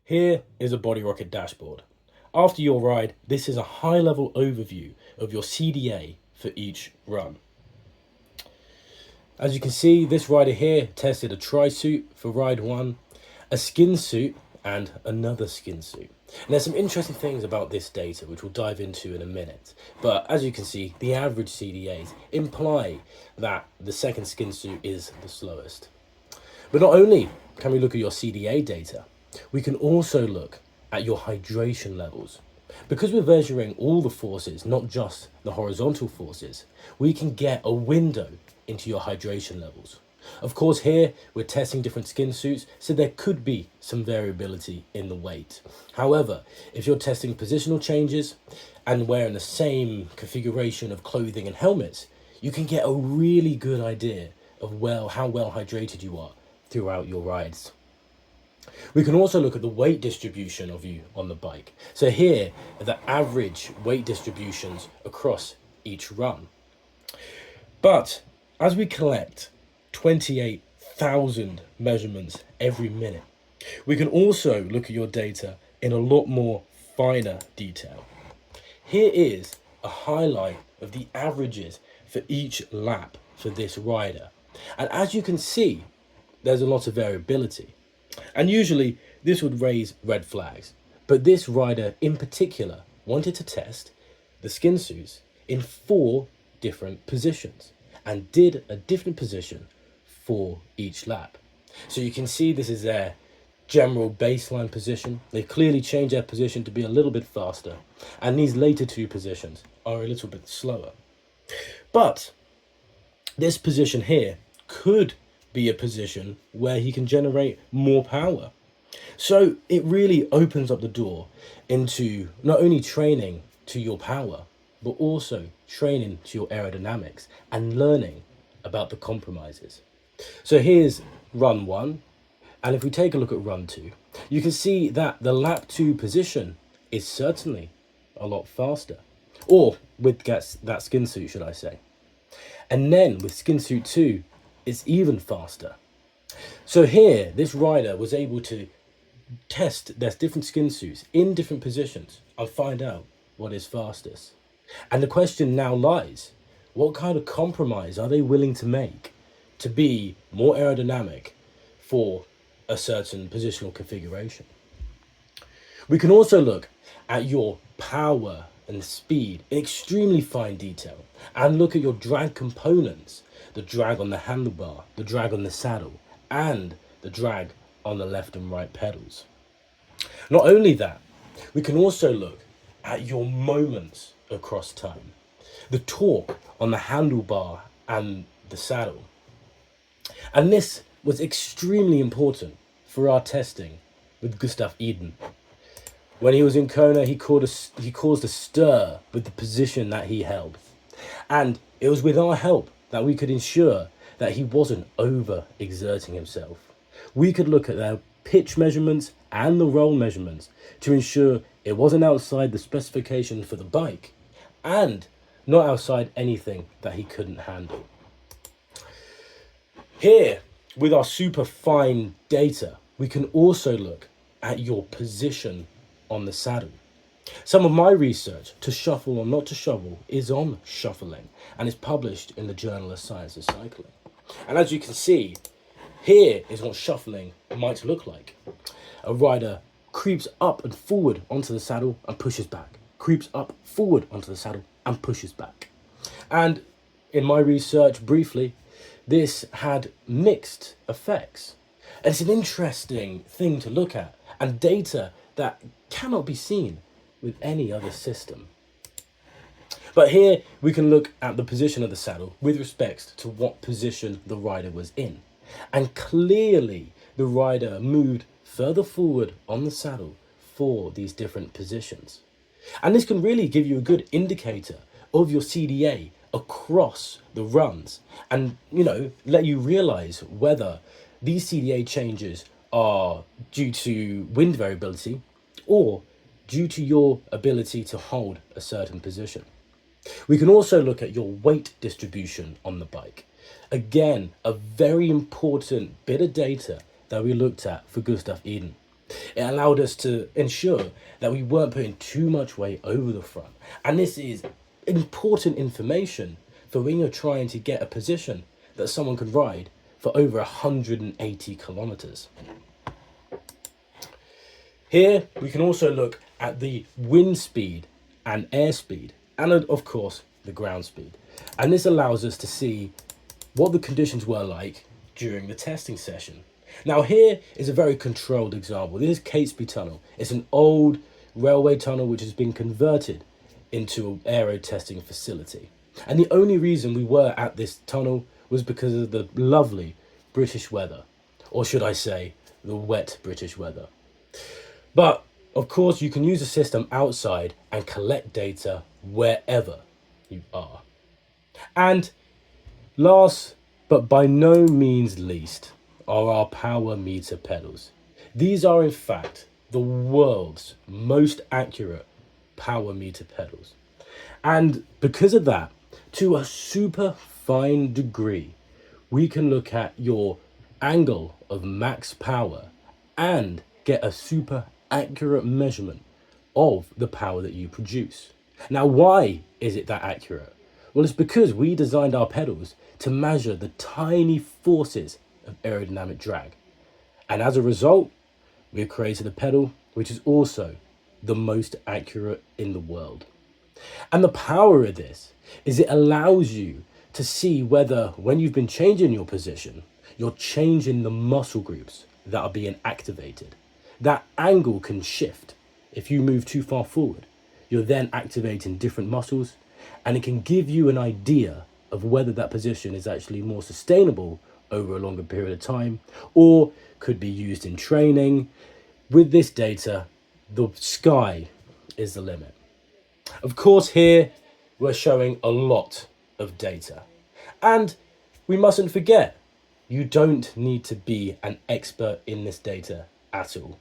Here is a body rocket dashboard. After your ride, this is a high-level overview of your CDA for each run. As you can see, this rider here tested a tri-suit for ride 1, a skin suit, and another skin suit. And there's some interesting things about this data which we'll dive into in a minute. But as you can see, the average CDAs imply that the second skin suit is the slowest. But not only can we look at your CDA data, we can also look at your hydration levels. Because we're measuring all the forces, not just the horizontal forces, we can get a window into your hydration levels. Of course, here we're testing different skin suits, so there could be some variability in the weight. However, if you're testing positional changes and wearing the same configuration of clothing and helmets, you can get a really good idea of how well hydrated you are throughout your rides. We can also look at the weight distribution of you on the bike. So here are the average weight distributions across each run. But as we collect 28,000 measurements every minute, we can also look at your data in a lot more finer detail. Here is a highlight of the averages for each lap for this rider. And as you can see, there's a lot of variability. And usually this would raise red flags. But this rider in particular wanted to test the skin suits in 4 different positions and did a different position for each lap. So you can see this is their general baseline position. They've clearly changed their position to be a little bit faster, and these later 2 positions are a little bit slower. But this position here could be a position where he can generate more power. So it really opens up the door into not only training to your power, but also training to your aerodynamics and learning about the compromises. So here's run 1. And if we take a look at run 2, you can see that the lap 2 position is certainly a lot faster. Or with that skin suit, should I say. And then with skin suit 2, it's even faster. So here, this rider was able to test their different skin suits in different positions and find out what is fastest. And the question now lies, what kind of compromise are they willing to make to be more aerodynamic for a certain positional configuration? We can also look at your power and speed in extremely fine detail and look at your drag components, the drag on the handlebar, the drag on the saddle, and the drag on the left and right pedals. Not only that, we can also look at your moments across time, the torque on the handlebar and the saddle. And this was extremely important for our testing with Gustav Iden. When he was in Kona, he caused a stir with the position that he held. And it was with our help that we could ensure that he wasn't over-exerting himself. We could look at their pitch measurements and the roll measurements to ensure it wasn't outside the specification for the bike and not outside anything that he couldn't handle. Here, with our super fine data, we can also look at your position on the saddle. Some of my research, to shuffle or not to shovel, is on shuffling and is published in the Journal of Science of Cycling. And as you can see, here is what shuffling might look like. A rider creeps up and forward onto the saddle and pushes back, creeps up forward onto the saddle and pushes back. And in my research, briefly, this had mixed effects. And it's an interesting thing to look at and data that cannot be seen with any other system. But here we can look at the position of the saddle with respect to what position the rider was in. And clearly the rider moved further forward on the saddle for these different positions. And this can really give you a good indicator of your CDA across the runs and, let you realize whether these CDA changes are due to wind variability or due to your ability to hold a certain position. We can also look at your weight distribution on the bike. Again, a very important bit of data that we looked at for Gustav Iden. It allowed us to ensure that we weren't putting too much weight over the front. And this is important information for when you're trying to get a position that someone could ride for over 180 kilometers. Here we can also look at the wind speed and air speed, and of course the ground speed. And this allows us to see what the conditions were like during the testing session. Now here is a very controlled example. This is Catesby Tunnel. It's an old railway tunnel which has been converted into an aero testing facility. And the only reason we were at this tunnel was because of the lovely British weather, or should I say the wet British weather. But of course you can use the system outside and collect data wherever you are. And last but by no means least are our power meter pedals. These are in fact the world's most accurate power meter pedals. And because of that, to a super fine degree, we can look at your angle of max power and get a super accurate measurement of the power that you produce. Now, why is it that accurate? Well, it's because we designed our pedals to measure the tiny forces of aerodynamic drag. And as a result, we've created a pedal which is also the most accurate in the world. And the power of this is it allows you to see whether when you've been changing your position, you're changing the muscle groups that are being activated. That angle can shift. If you move too far forward, you're then activating different muscles, and it can give you an idea of whether that position is actually more sustainable over a longer period of time, or could be used in training. With this data, the sky is the limit. Of course, here we're showing a lot of data. And we mustn't forget, you don't need to be an expert in this data at all.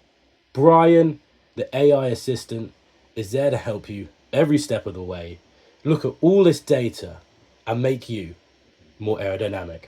Brian, the AI assistant, is there to help you every step of the way, look at all this data and make you more aerodynamic.